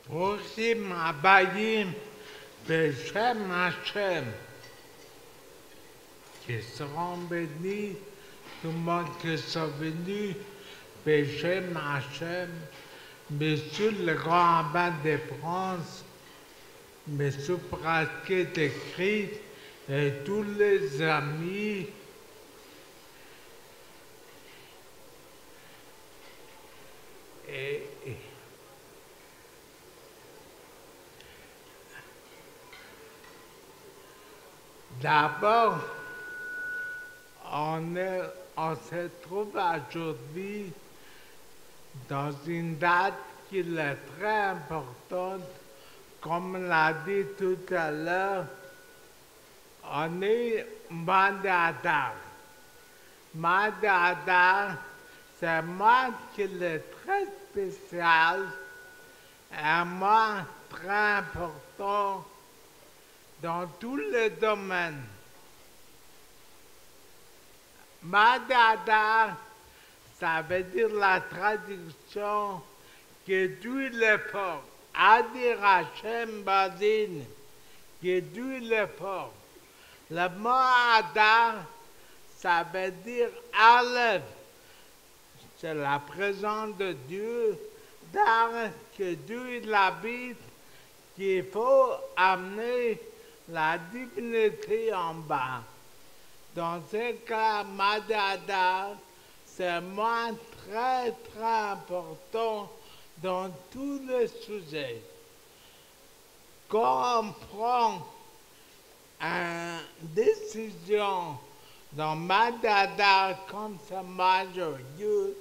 ברוכים הבאים בשם השם. Que seront bénis tout le monde qui sont venus Beshem Hachem, Monsieur le grand rabbin de France, Monsieur Pratiqué de Christ et tous les amis. D'abord, on se trouve aujourd'hui dans une date qui est très importante. Comme on l'a dit tout à l'heure, on est mois d'Adar. Mois d'Adar, c'est un mois qui est très spécial, un mois très important dans tous les domaines. Mois d'Adar, ça veut dire la traduction que Dieu le porte. Adir Hashem Badin, que Dieu le porte. Le mot Adar, ça veut dire Aleph. C'est la présence de Dieu, Dar, que Dieu l'habite, qu'il faut amener la divinité en bas. Dans ce cas, Madada, c'est un mois très important dans tous les sujets. Quand on prend une décision dans Madada comme ça majorieuse,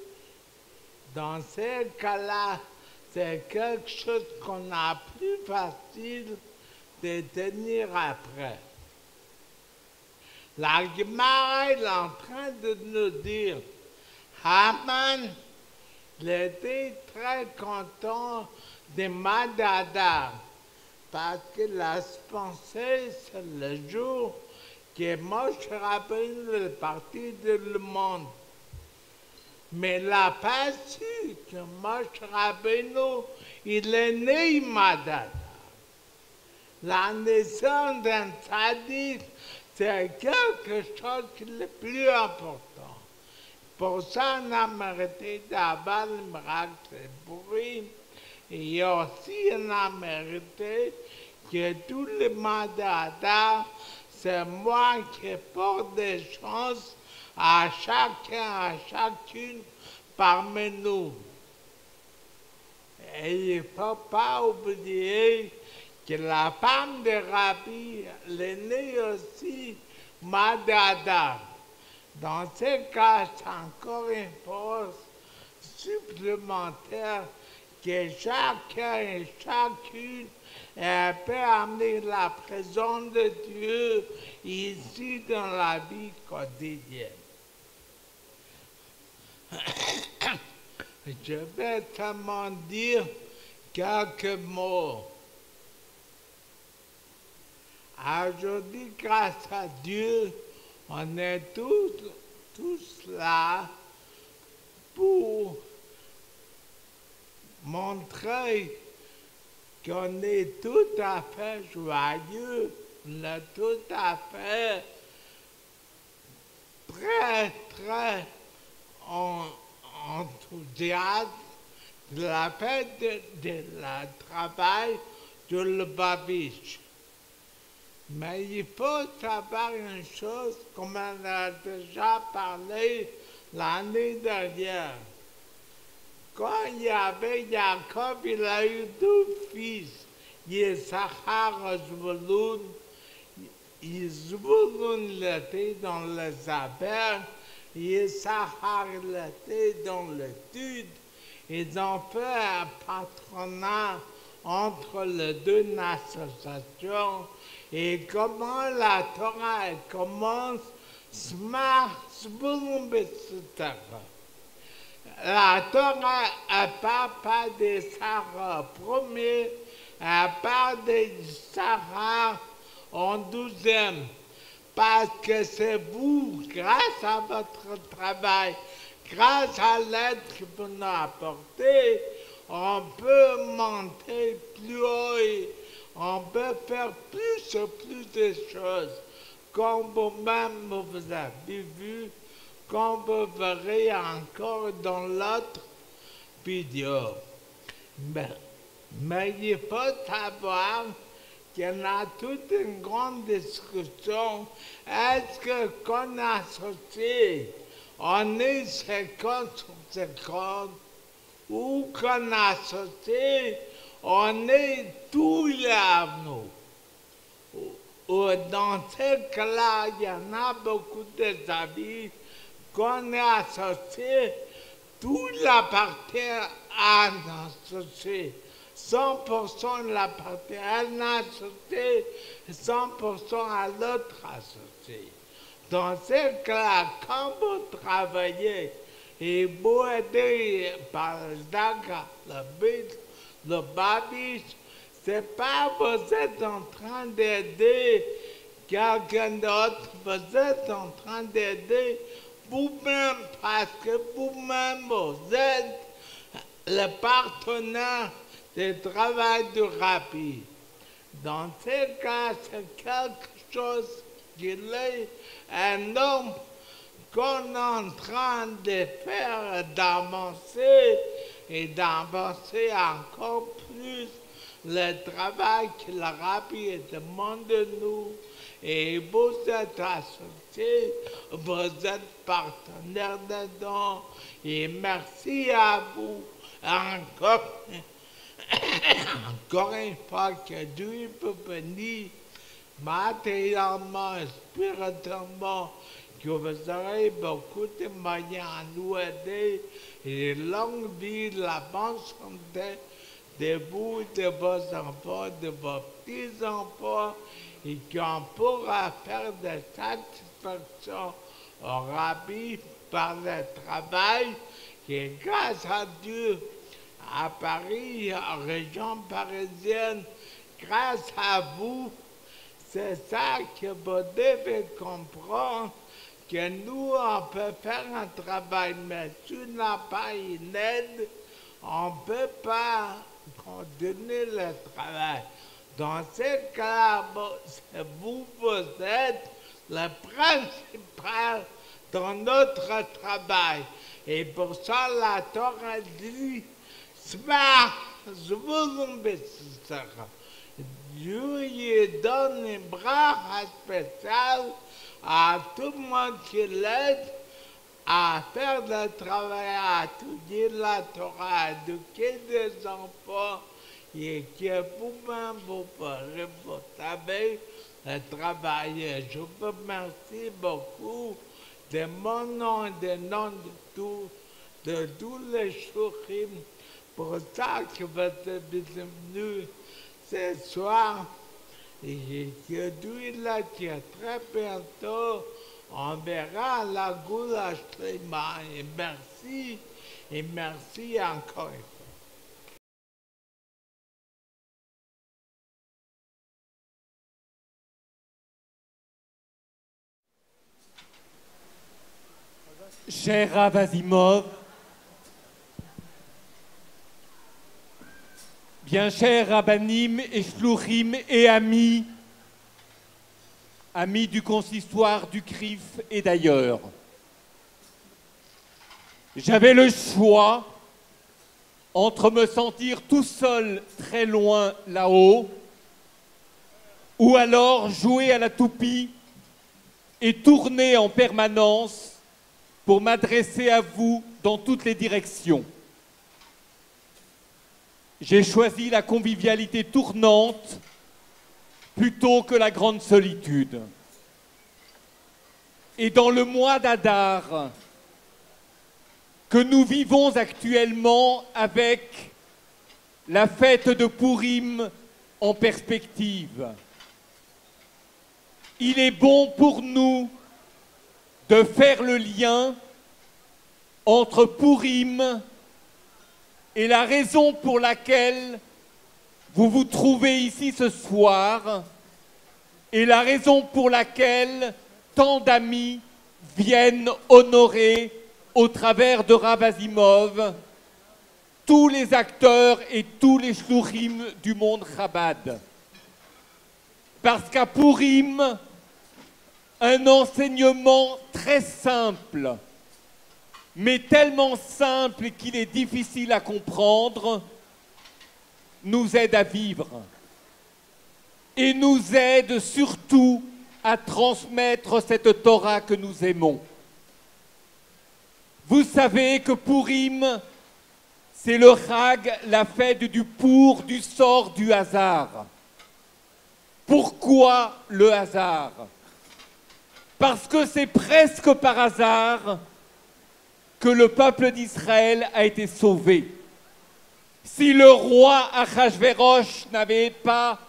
dans ces cas-là, c'est quelque chose qu'on a plus facile de tenir après. La Gemara est en train de nous dire, Haman, il était très content de Madada parce qu'il a pensé c'est le jour que Moshe Rabbeinu est parti du monde. Mais il n'a pas su que Moshe Rabbeinu, il est né Madada. La naissance d'un tzaddik, c'est quelque chose qui est le plus important. Pour ça, on a mérité d'avoir le miracle de Purim. Et aussi, on a mérité que tous les mandats, c'est moi qui porte des chances à chacun, à chacune parmi nous. Et il ne faut pas oublier que la femme de Rabbi, elle est née aussi Madada. Dans ce cas, c'est encore une force supplémentaire que chacun et chacune peut amener la présence de Dieu ici dans la vie quotidienne. Je vais seulement dire quelques mots. Aujourd'hui, grâce à Dieu, on est tous là pour montrer qu'on est tout à fait joyeux, on est tout à fait très enthousiaste de la fête de la travail de Lubavitch. Mais il faut savoir une chose, comme on a déjà parlé l'année dernière. Quand il y avait Jacob, il a eu 2 fils, Yissachar et Zvulun. Zvulun était dans les affaires, Yissachar était dans l'étude. Ils ont fait un patronat entre les deux associations. Et comment la Torah commence, la Torah ne parle pas de Sarah premier, elle parle de Sarah en 12e. Parce que c'est vous, grâce à votre travail, grâce à l'aide que vous nous apportez, on peut monter plus haut et on peut faire plus de choses. Comme vous-même vous avez vu, comme vous verrez encore dans l'autre vidéo. Mais il faut savoir qu'il y en a toute une grande discussion. Est-ce que qu'on associe, on est 50 sur 50, ou qu'on associe, on est tous les avenues. Dans ce cas-là, il y en a beaucoup d'avis qu'on est associé, tout l'appartient à un associé. 100% l'appartient à un associé, 100% à l'autre associé. Dans ce cas-là, quand vous travaillez et vous aidez par exemple le babiche, c'est pas vous êtes en train d'aider quelqu'un d'autre, vous êtes en train d'aider vous-même parce que vous-même vous êtes le partenaire de travail du rapide. Dans ce cas, c'est quelque chose qui est énorme qu'on est en train de faire, d'avancer et d'avancer encore plus le travail que le rapide demande de nous. Et vous êtes associés, vous êtes partenaires dedans. Et merci à vous encore une fois que Dieu peut venir matériellement et spirituellement, que vous aurez beaucoup de moyens à nous aider et longue vie, la bonne santé de vous, de vos enfants, de vos petits-enfants, et qu'on pourra faire des satisfactions au rabbi par le travail qui, grâce à Dieu, à Paris, en région parisienne, grâce à vous, c'est ça que vous devez comprendre, que nous, on peut faire un travail, mais si on n'a pas une aide, on ne peut pas continuer le travail. Dans ce cas, vous êtes le principal dans notre travail. Et pour ça, la Torah dit, je vous embêterai. Dieu lui donne un bras spécial à tout le monde qui l'aide à faire le travail, à étudier la Torah, à éduquer des enfants, et que vous-même vous ferez, vous savez, le travail. Je vous remercie beaucoup de mon nom et de nom de tous les chourim, pour ça que vous êtes venus ce soir. Et que Dieu là, qui est très bientôt, on verra la goulash Shlema. Et merci encore une fois. Cher Rav Azimov, bien chers Rabbanim et Shluchim et amis du consistoire du CRIF et d'ailleurs, j'avais le choix entre me sentir tout seul très loin là-haut ou alors jouer à la toupie et tourner en permanence pour m'adresser à vous dans toutes les directions. J'ai choisi la convivialité tournante plutôt que la grande solitude. Et dans le mois d'Adar que nous vivons actuellement avec la fête de Pourim en perspective, il est bon pour nous de faire le lien entre Pourim et la raison pour laquelle vous vous trouvez ici ce soir et la raison pour laquelle tant d'amis viennent honorer au travers de Rav Azimov tous les acteurs et tous les shluchim du monde Chabad. Parce qu'à Purim, un enseignement très simple, mais tellement simple qu'il est difficile à comprendre, nous aide à vivre et nous aide surtout à transmettre cette Torah que nous aimons. Vous savez que Purim, c'est le Chag, la fête du pour, du sort, du hasard. Pourquoi le hasard? Parce que c'est presque par hasard que le peuple d'Israël a été sauvé. Si le roi Achashverosh n'avait pas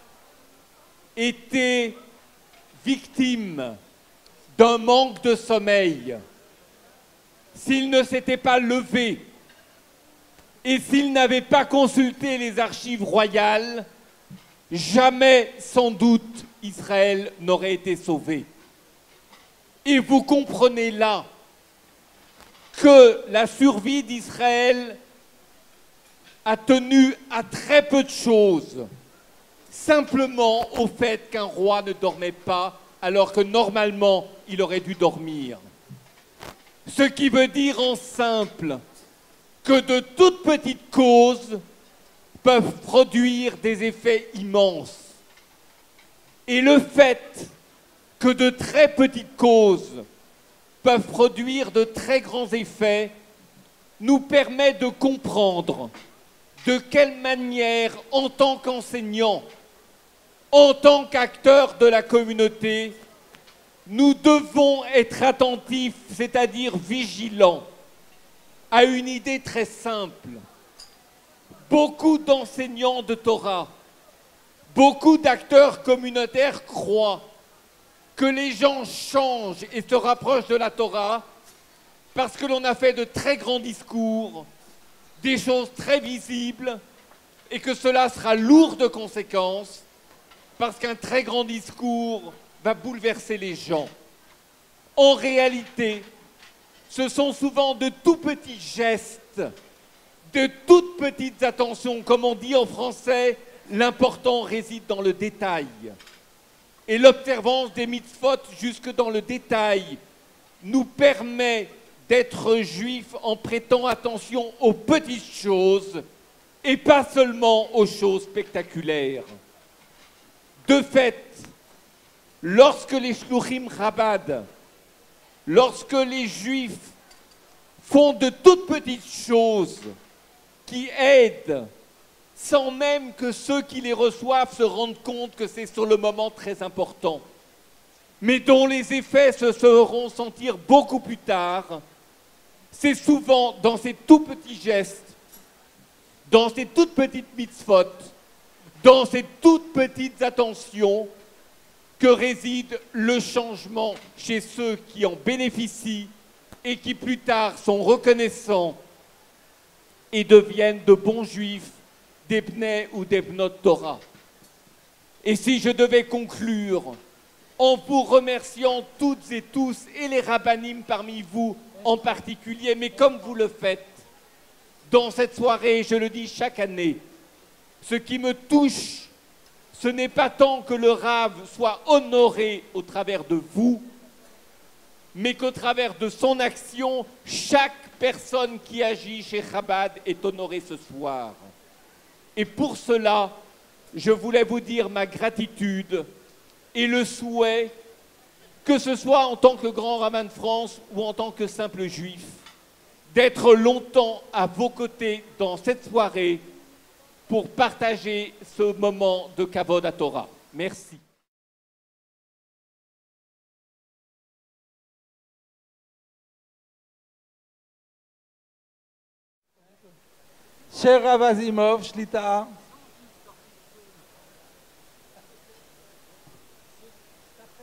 été victime d'un manque de sommeil, s'il ne s'était pas levé et s'il n'avait pas consulté les archives royales, jamais, sans doute, Israël n'aurait été sauvé. Et vous comprenez là que la survie d'Israël a tenu à très peu de choses, simplement au fait qu'un roi ne dormait pas alors que normalement il aurait dû dormir. Ce qui veut dire en simple que de toutes petites causes peuvent produire des effets immenses. Et le fait que de très petites causes peuvent produire de très grands effets nous permet de comprendre de quelle manière, en tant qu'enseignants, en tant qu'acteurs de la communauté, nous devons être attentifs, c'est-à-dire vigilants, à une idée très simple. Beaucoup d'enseignants de Torah, beaucoup d'acteurs communautaires croient que les gens changent et se rapprochent de la Torah parce que l'on a fait de très grands discours, des choses très visibles, et que cela sera lourd de conséquences parce qu'un très grand discours va bouleverser les gens. En réalité, ce sont souvent de tout petits gestes, de toutes petites attentions. Comme on dit en français, l'important réside dans le détail. Et l'observance des mitzvot jusque dans le détail nous permet d'être juifs en prêtant attention aux petites choses et pas seulement aux choses spectaculaires. De fait, lorsque les shluchim Chabad, lorsque les juifs font de toutes petites choses qui aident, sans même que ceux qui les reçoivent se rendent compte que c'est sur le moment très important, mais dont les effets se feront sentir beaucoup plus tard, c'est souvent dans ces tout petits gestes, dans ces toutes petites mitzvot, dans ces toutes petites attentions que réside le changement chez ceux qui en bénéficient et qui plus tard sont reconnaissants et deviennent de bons juifs, des Bnei ou des Bnot Torah. Et si je devais conclure en vous remerciant toutes et tous, et les rabbinim parmi vous en particulier, mais comme vous le faites, dans cette soirée, je le dis chaque année, ce qui me touche, ce n'est pas tant que le Rav soit honoré au travers de vous, mais qu'au travers de son action, chaque personne qui agit chez Chabad est honorée ce soir. Et pour cela, je voulais vous dire ma gratitude et le souhait, que ce soit en tant que grand rabbin de France ou en tant que simple juif, d'être longtemps à vos côtés dans cette soirée pour partager ce moment de Kavod HaTorah. Merci. Cher Rav Azimov, Shlita,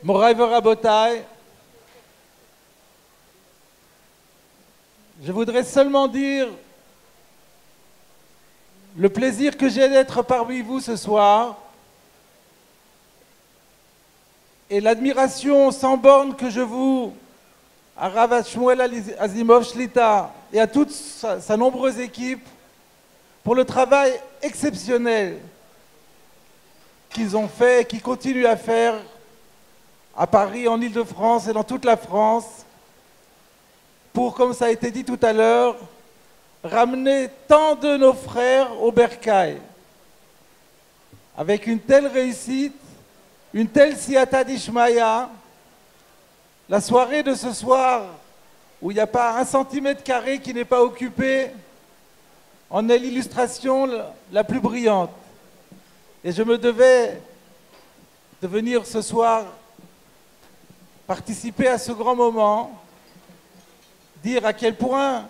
Moraï Rabotai, je voudrais seulement dire le plaisir que j'ai d'être parmi vous ce soir et l'admiration sans borne que je voue à Rav Shmuel Azimov Shlita et à toute sa nombreuse équipe pour le travail exceptionnel qu'ils ont fait et qu'ils continuent à faire à Paris, en Île-de-France et dans toute la France, pour, comme ça a été dit tout à l'heure, ramener tant de nos frères au bercail. Avec une telle réussite, une telle siyata d'Ishmaïa, la soirée de ce soir, où il n'y a pas 1 centimètre carré qui n'est pas occupé, en est l'illustration la plus brillante. Et je me devais de venir ce soir participer à ce grand moment, dire à quel point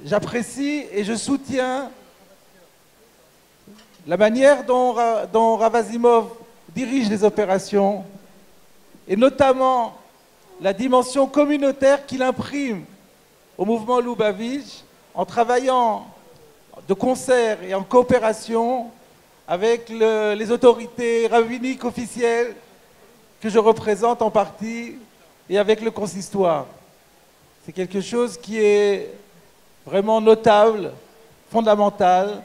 j'apprécie et je soutiens la manière dont Rav Asimov dirige les opérations, et notamment la dimension communautaire qu'il imprime au mouvement Lubavitch en travaillant de concert et en coopération avec les autorités rabbiniques officielles que je représente en partie et avec le consistoire. C'est quelque chose qui est vraiment notable, fondamental,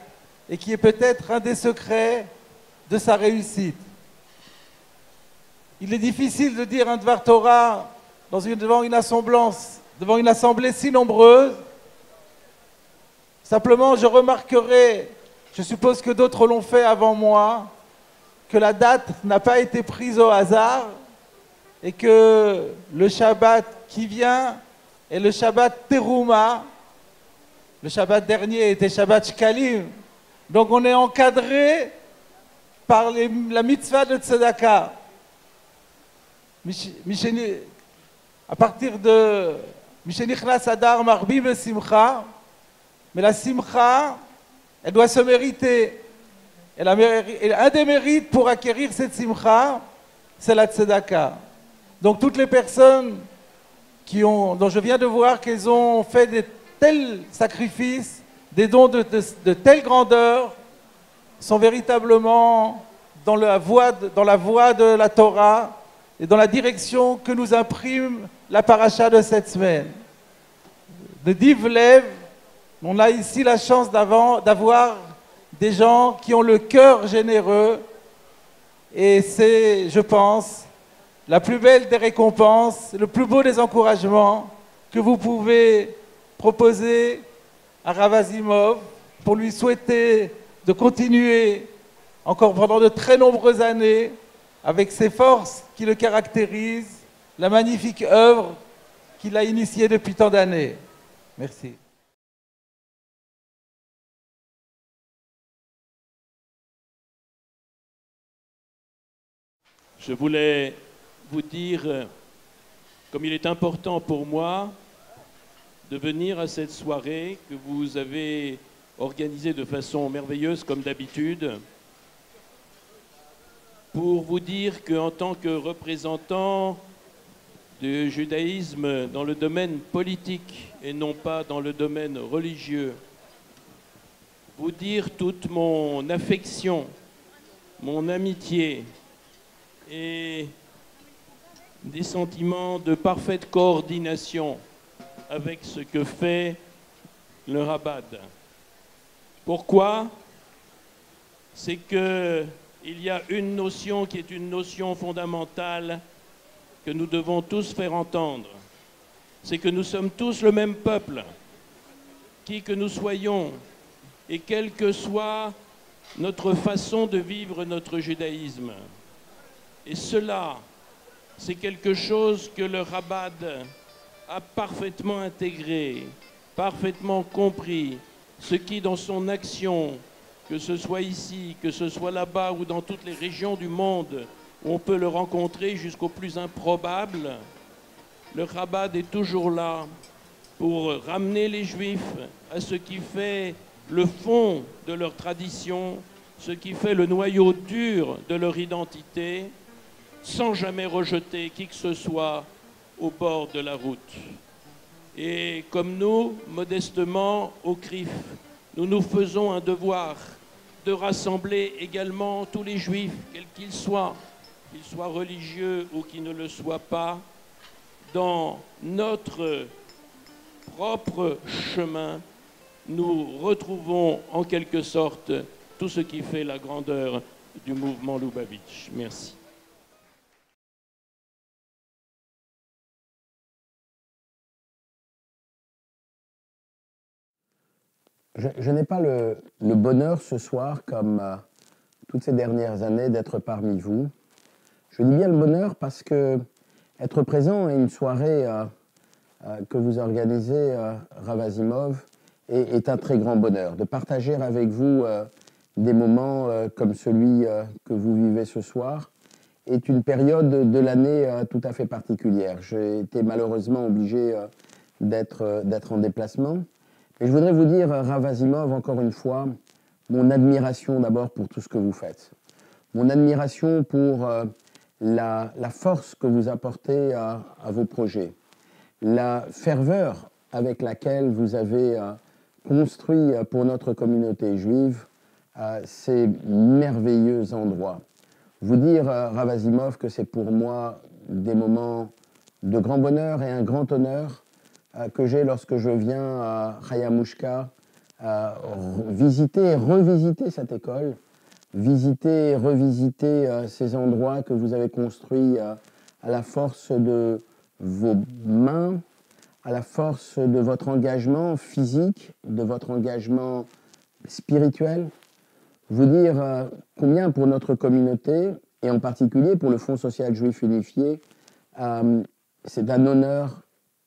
et qui est peut-être un des secrets de sa réussite. Il est difficile de dire un Dvar Torah devant une assemblée si nombreuse. Simplement, je remarquerai, je suppose que d'autres l'ont fait avant moi, que la date n'a pas été prise au hasard et que le Shabbat qui vient est le Shabbat Teruma. Le Shabbat dernier était Shabbat Shkalim. Donc on est encadré par la mitzvah de Tzedaka. À partir de Mishenichnas Adar Marbi Besimcha, mais la Simcha, elle doit se mériter. Et un des mérites pour acquérir cette Simcha, c'est la Tzedaka. Donc toutes les personnes dont je viens de voir qu'elles ont fait de tels sacrifices, des dons de telle grandeur, sont véritablement dans la voie de la Torah et dans la direction que nous imprime la paracha de cette semaine. De Div Lev, on a ici la chance d'avoir des gens qui ont le cœur généreux, et c'est, je pense, la plus belle des récompenses, le plus beau des encouragements que vous pouvez proposer à Rav Asimov pour lui souhaiter de continuer encore pendant de très nombreuses années avec ses forces qui le caractérisent, la magnifique œuvre qu'il a initiée depuis tant d'années. Merci. Je voulais vous dire, comme il est important pour moi de venir à cette soirée que vous avez organisée de façon merveilleuse comme d'habitude, pour vous dire qu'en tant que représentant du judaïsme dans le domaine politique et non pas dans le domaine religieux, vous dire toute mon affection, mon amitié et des sentiments de parfaite coordination avec ce que fait le Chabad. Pourquoi? C'est qu'il y a une notion qui est une notion fondamentale que nous devons tous faire entendre. C'est que nous sommes tous le même peuple, qui que nous soyons, et quelle que soit notre façon de vivre notre judaïsme. Et cela, c'est quelque chose que le Chabad a parfaitement intégré, parfaitement compris, ce qui dans son action, que ce soit ici, que ce soit là-bas ou dans toutes les régions du monde où on peut le rencontrer jusqu'au plus improbable, le Chabad est toujours là pour ramener les Juifs à ce qui fait le fond de leur tradition, ce qui fait le noyau dur de leur identité, sans jamais rejeter qui que ce soit au bord de la route. Et comme nous, modestement, au CRIF, nous nous faisons un devoir de rassembler également tous les Juifs, quels qu'ils soient religieux ou qu'ils ne le soient pas, dans notre propre chemin nous retrouvons en quelque sorte tout ce qui fait la grandeur du mouvement Lubavitch. Merci. Je n'ai pas le bonheur ce soir, comme toutes ces dernières années, d'être parmi vous. Je dis bien le bonheur parce que être présent à une soirée que vous organisez, Rav Asimov, est un très grand bonheur. De partager avec vous des moments comme celui que vous vivez ce soir est une période de l'année tout à fait particulière. J'ai été malheureusement obligé d'être en déplacement. Et je voudrais vous dire, Rav Asimov, encore une fois, mon admiration d'abord pour tout ce que vous faites. Mon admiration pour la force que vous apportez à vos projets. La ferveur avec laquelle vous avez construit pour notre communauté juive ces merveilleux endroits. Vous dire, Rav Asimov, que c'est pour moi des moments de grand bonheur et un grand honneur que j'ai lorsque je viens à Chayamushka visiter et revisiter cette école, visiter et revisiter ces endroits que vous avez construits à la force de vos mains, à la force de votre engagement physique, de votre engagement spirituel. Vous dire combien pour notre communauté, et en particulier pour le Fonds social juif unifié, c'est un honneur,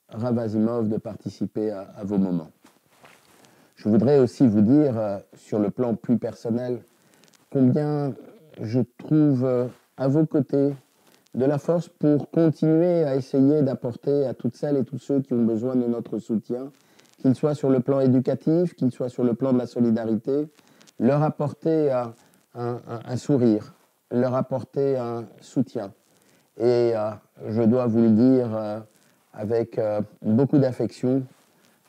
Rav Asimov, de participer à vos moments. Je voudrais aussi vous dire, sur le plan plus personnel, combien je trouve à vos côtés de la force pour continuer à essayer d'apporter à toutes celles et tous ceux qui ont besoin de notre soutien, qu'ils soient sur le plan éducatif, qu'ils soient sur le plan de la solidarité, leur apporter un sourire, leur apporter un soutien. Et je dois vous le dire avec beaucoup d'affection,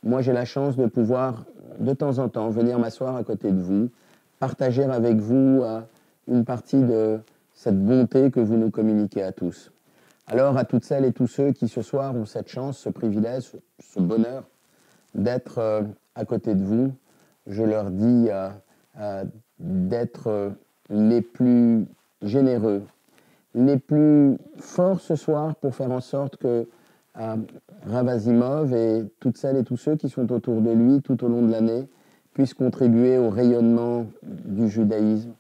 moi j'ai la chance de pouvoir de temps en temps venir m'asseoir à côté de vous, partager avec vous une partie de cette bonté que vous nous communiquez à tous. Alors à toutes celles et tous ceux qui ce soir ont cette chance, ce privilège, ce bonheur d'être à côté de vous, je leur dis d'être les plus généreux, les plus forts ce soir pour faire en sorte que Rav Asimov et toutes celles et tous ceux qui sont autour de lui tout au long de l'année puissent contribuer au rayonnement du judaïsme,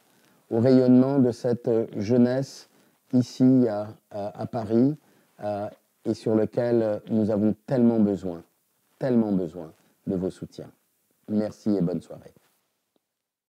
au rayonnement de cette jeunesse ici à Paris et sur lequel nous avons tellement besoin de vos soutiens. Merci et bonne soirée.